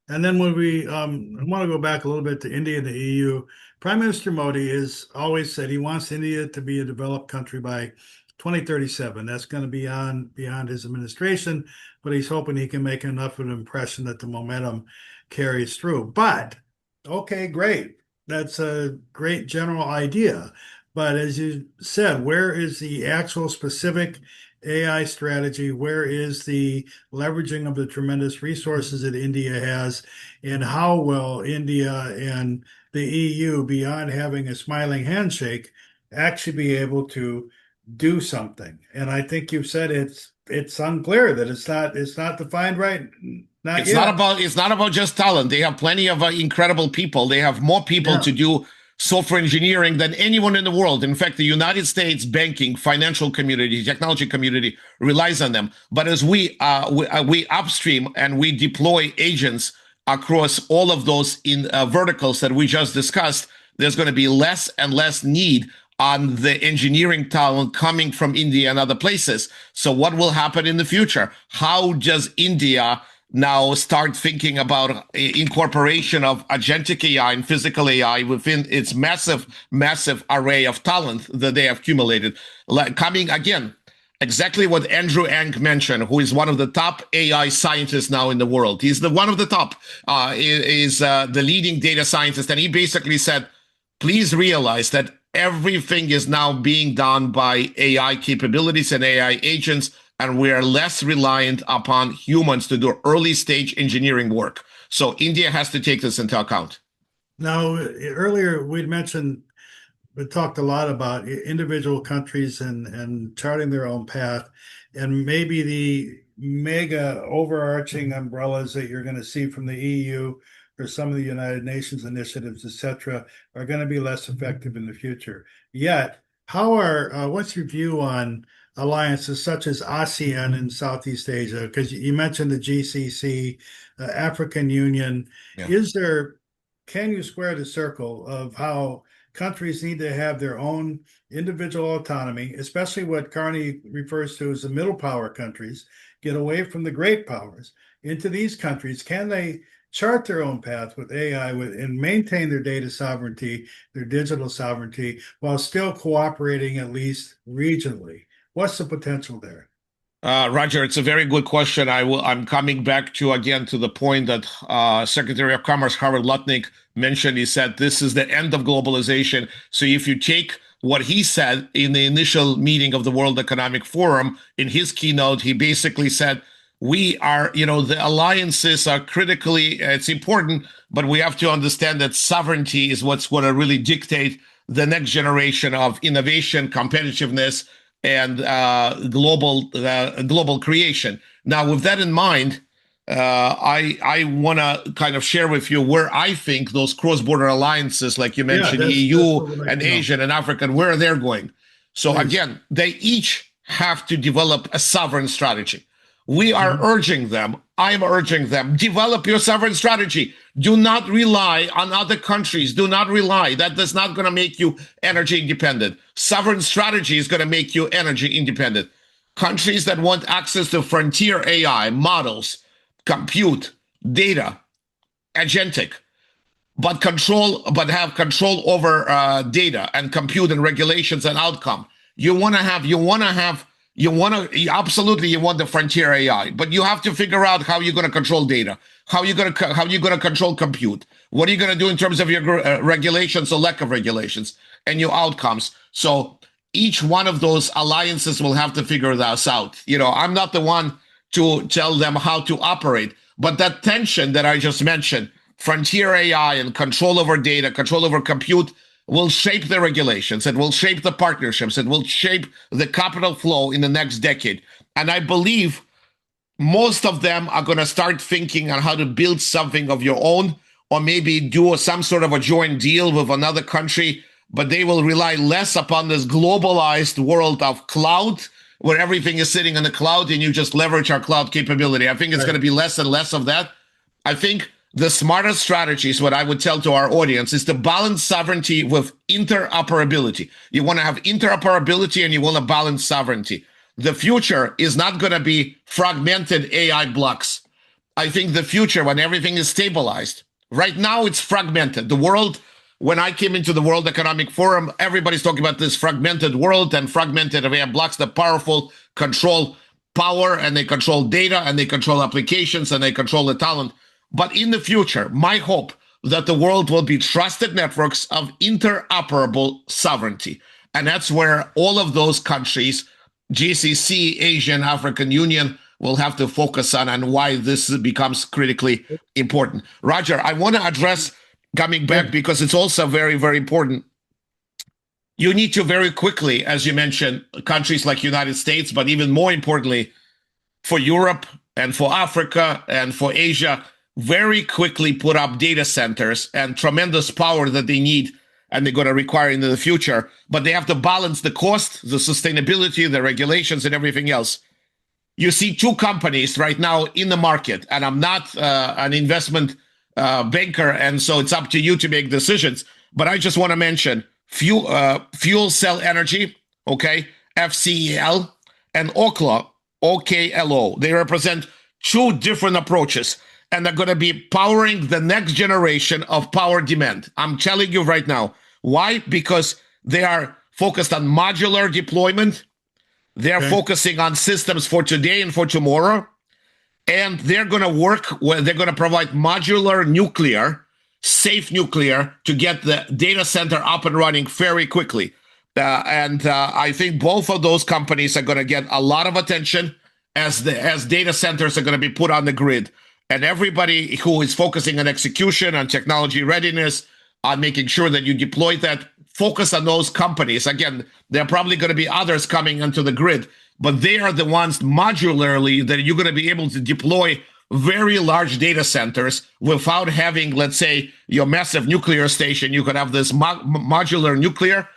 And then when we I want to go back a little bit to India and the EU. Prime Minister Modi has always said he wants India to be a developed country by 2037. That's going to be beyond his administration, but he's hoping he can make enough of an impression that the momentum carries through. But okay, great. That's a great general idea. But as you said, where is the actual specific AI strategy? Where is the leveraging of the tremendous resources that India has? And how will India and the EU, beyond having a smiling handshake, actually be able to do something? And I think you've said it's unclear, that it's not defined right. Not yet. It's not about just talent. They have plenty of incredible people. They have more people to do software engineering than anyone in the world. In fact, the United States banking, financial community, technology community relies on them. But as we upstream and we deploy agents across all of those in verticals that we just discussed, there's going to be less and less need on the engineering talent coming from India and other places. So what will happen in the future? How does India now start thinking about incorporation of agentic AI and physical AI within its massive array of talent that they have accumulated? Like, coming again, exactly what Andrew Ng mentioned, who is one of the top AI scientists now in the world. He's one of the top, is the leading data scientist. And he basically said, please realize that everything is now being done by AI capabilities and AI agents, and we are less reliant upon humans to do early stage engineering work. So India has to take this into account. Now, earlier we talked a lot about individual countries and charting their own path, and maybe the mega overarching umbrellas that you're going to see from the EU or some of the United Nations initiatives, etc., are going to be less effective in the future. Yet, what's your view on alliances such as ASEAN in Southeast Asia? Because you mentioned the GCC, African Union. Yeah. Is there, can you square the circle of how countries need to have their own individual autonomy, especially what Carney refers to as the middle power countries, get away from the great powers into these countries? Can they chart their own path with AI and maintain their data sovereignty, their digital sovereignty, while still cooperating at least regionally? What's the potential there? Roger, it's a very good question. I'm coming back to again to the point that Secretary of Commerce Howard Lutnick mentioned. He said this is the end of globalization. So if you take what he said in the initial meeting of the World Economic Forum, in his keynote, he basically said, we are, the alliances are critically, it's important, but we have to understand that sovereignty is what's going to really dictate the next generation of innovation, competitiveness, and global creation. Now, with that in mind, I want to kind of share with you where I think those cross-border alliances, like you mentioned, that's EU what we'd like and to know. Asian and African, where they're going. So Please. again, they each have to develop a sovereign strategy. We are urging them, I'm urging them, develop your sovereign strategy. Do not rely on other countries. Do not rely. That is not going to make you energy independent. Sovereign strategy is going to make you energy independent. Countries that want access to frontier AI, models, compute, data, agentic, but have control over data and compute and regulations and outcome. You want to absolutely you want the frontier AI, but you have to figure out how you're going to control data, how you're going to control compute, what are you going to do in terms of your regulations or lack of regulations and your outcomes. So each one of those alliances will have to figure this out. I'm not the one to tell them how to operate, but that tension that I just mentioned, frontier AI and control over data, control over compute, will shape the regulations, it will shape the partnerships, it will shape the capital flow in the next decade. And I believe most of them are going to start thinking on how to build something of your own, or maybe do some sort of a joint deal with another country, but they will rely less upon this globalized world of cloud, where everything is sitting in the cloud and you just leverage our cloud capability. I think it's going to be less and less of that. I think the smartest strategies, what I would tell to our audience, is to balance sovereignty with interoperability. You want to have interoperability and you want to balance sovereignty. The future is not going to be fragmented AI blocks. I think the future, when everything is stabilized, right now it's fragmented. The world, when I came into the World Economic Forum, everybody's talking about this fragmented world and fragmented AI blocks. The powerful control power and they control data and they control applications and they control the talent. But in the future, my hope that the world will be trusted networks of interoperable sovereignty. And that's where all of those countries, GCC, Asian, African Union, will have to focus on and why this becomes critically important. Roger, I want to address, coming back, because it's also very, very important. You need to very quickly, as you mentioned, countries like United States, but even more importantly, for Europe and for Africa and for Asia, very quickly put up data centers and tremendous power that they need and they're going to require into the future. But they have to balance the cost, the sustainability, the regulations, and everything else. You see two companies right now in the market, and I'm not an investment banker, and so it's up to you to make decisions. But I just want to mention Fuel Cell Energy, okay, FCEL, and Oklo, OKLO. They represent two different approaches, and they're going to be powering the next generation of power demand. I'm telling you right now. Why? Because they are focused on modular deployment. They're focusing on systems for today and for tomorrow. And they're going to work where they're going to provide modular nuclear, safe nuclear, to get the data center up and running very quickly. I think both of those companies are going to get a lot of attention as data centers are going to be put on the grid. And everybody who is focusing on execution, on technology readiness, on making sure that you deploy that, focus on those companies. Again, there are probably going to be others coming into the grid, but they are the ones modularly that you're going to be able to deploy very large data centers without having, let's say, your massive nuclear station. You could have this modular nuclear,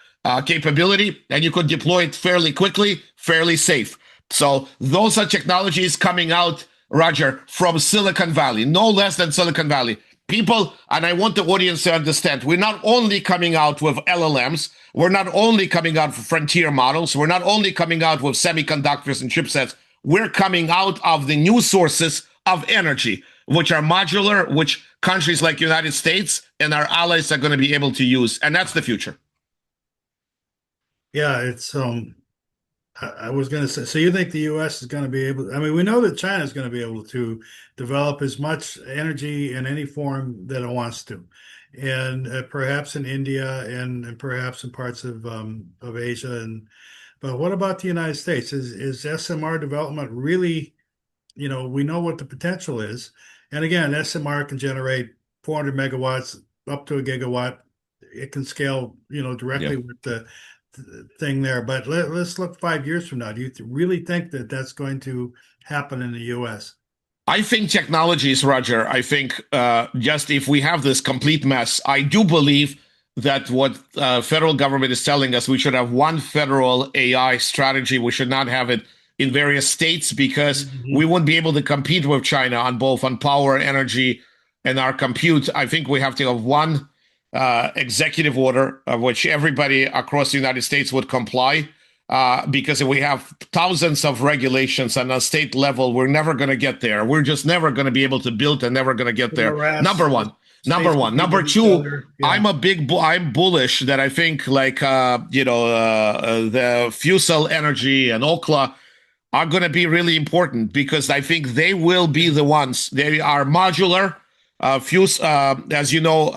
capability, and you could deploy it fairly quickly, fairly safe. So those are technologies coming out, Roger, from Silicon Valley, no less than Silicon Valley. People, and I want the audience to understand, we're not only coming out with LLMs, we're not only coming out with frontier models, we're not only coming out with semiconductors and chipsets, we're coming out of the new sources of energy, which are modular, which countries like United States and our allies are going to be able to use. And that's the future. Yeah, it's I was going to say, so you think the U.S. is going to be able, I mean, we know that China is going to be able to develop as much energy in any form that it wants to. And perhaps in India and perhaps in parts of Asia. But what about the United States? Is SMR development really, we know what the potential is. And again, SMR can generate 400 megawatts up to a gigawatt. It can scale, directly with the thing there. But let's look 5 years from now. Do you really think that that's going to happen in the U.S.? I think technologies, Roger, I think just if we have this complete mess, I do believe that what federal government is telling us, we should have one federal AI strategy. We should not have it in various states because we won't be able to compete with China on power, energy, and our compute. I think we have to have one executive order of which everybody across the United States would comply. Because if we have thousands of regulations on a state level, we're never going to get there. We're just never going to be able to build and never going to get there. Number one. Number two, yeah. I'm bullish that I think like, the fuel cell energy and Okla are going to be really important because I think they will be the ones. They are modular. As you know,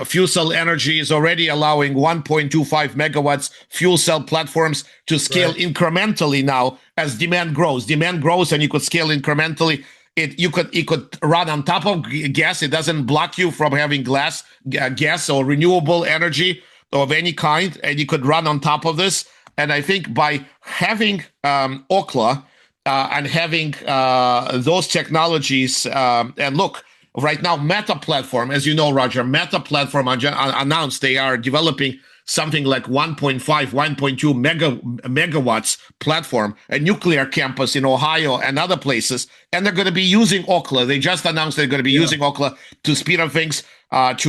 fuel cell energy is already allowing 1.25 megawatts fuel cell platforms to scale incrementally now as demand grows. Demand grows, and you could scale incrementally. You could run on top of gas. It doesn't block you from having gas or renewable energy of any kind, and you could run on top of this. And I think by having Okla and having those technologies, and look. Right now, Meta platform, as you know, Roger, Meta platform announced they are developing something like 1.5, 1.2 megawatts platform, a nuclear campus in Ohio and other places, and they're going to be using Okla. They just announced they're going to be using Okla to speed up things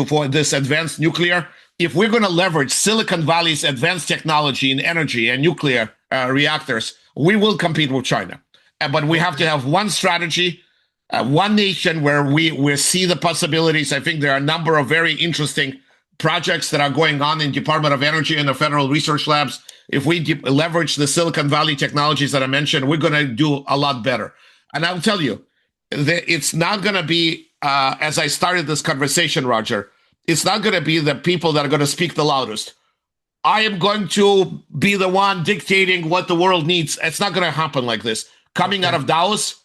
for this advanced nuclear. If we're going to leverage Silicon Valley's advanced technology in energy and nuclear reactors, we will compete with China. But we have to have one strategy, one nation where we see the possibilities. I think there are a number of very interesting projects that are going on in Department of Energy and the federal research labs. If we leverage the Silicon Valley technologies that I mentioned, we're going to do a lot better. And I'll tell you, it's not going to be, as I started this conversation, Roger, it's not going to be the people that are going to speak the loudest. I am going to be the one dictating what the world needs. It's not going to happen like this. Coming out of Davos,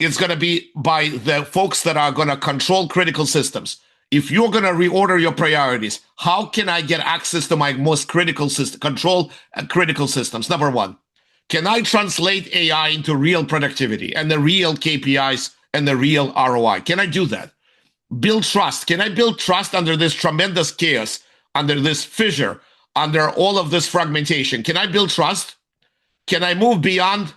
it's going to be by the folks that are going to control critical systems. If you're going to reorder your priorities, how can I get access to my most critical system, control critical systems? Number one, can I translate AI into real productivity and the real KPIs and the real ROI? Can I do that? Build trust. Can I build trust under this tremendous chaos, under this fissure, under all of this fragmentation? Can I build trust? Can I move beyond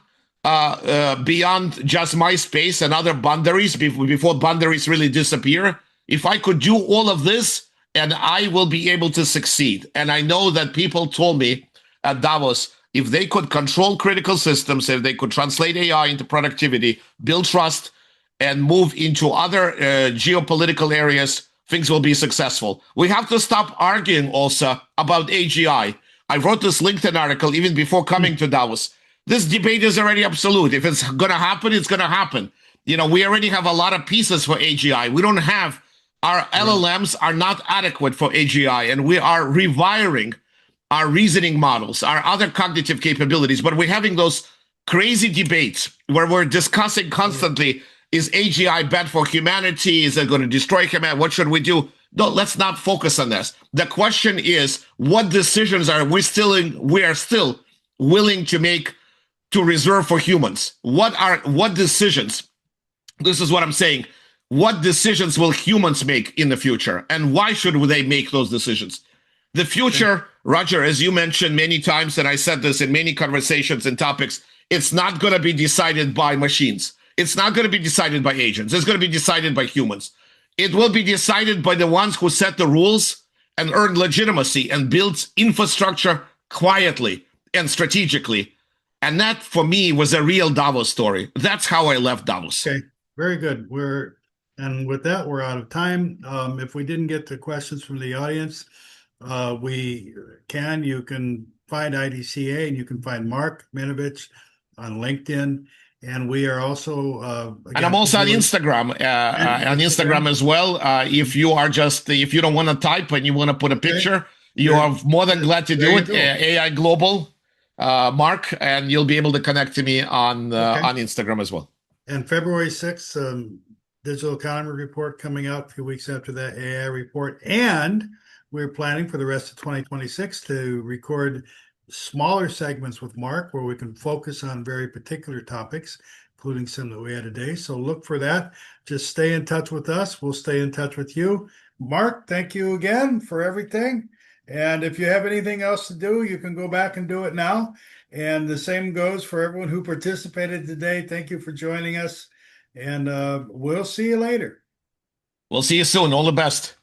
just my space and other boundaries before boundaries really disappear? If I could do all of this, and I will be able to succeed. And I know that people told me at Davos, if they could control critical systems, if they could translate AI into productivity, build trust, and move into other geopolitical areas, things will be successful. We have to stop arguing also about AGI. I wrote this LinkedIn article even before coming to Davos. This debate is already absolute. If it's going to happen, it's going to happen. We already have a lot of pieces for AGI. We don't have, our LLMs are not adequate for AGI, and we are rewiring our reasoning models, our other cognitive capabilities. But we're having those crazy debates where we're discussing constantly, is AGI bad for humanity? Is it going to destroy humanity? What should we do? No, let's not focus on this. The question is, what decisions are we are still willing to make to reserve for humans? What decisions? This is what I'm saying. What decisions will humans make in the future? And why should they make those decisions? The future, Roger, as you mentioned many times, and I said this in many conversations and topics, it's not going to be decided by machines. It's not going to be decided by agents. It's going to be decided by humans. It will be decided by the ones who set the rules and earn legitimacy and build infrastructure quietly and strategically. And that, for me, was a real Davos story. That's how I left Davos. Okay, very good. And with that, we're out of time. If we didn't get to questions from the audience, you can find IDCA and you can find Mark Minovich on LinkedIn. And we are also, and I'm also on Instagram, on Instagram as well. If you don't want to type and you want to put a picture, you are more than glad to do it. AI Global, Mark, and you'll be able to connect to me on Instagram as well. And February 6th, digital economy report coming out a few weeks after that AI report. And we're planning for the rest of 2026 to record smaller segments with Mark where we can focus on very particular topics, including some that we had today. So look for that. Just stay in touch with us. We'll stay in touch with you. Mark, thank you again for everything. And if you have anything else to do, you can go back and do it now. And the same goes for everyone who participated today. Thank you for joining us. And we'll see you later. We'll see you soon. All the best.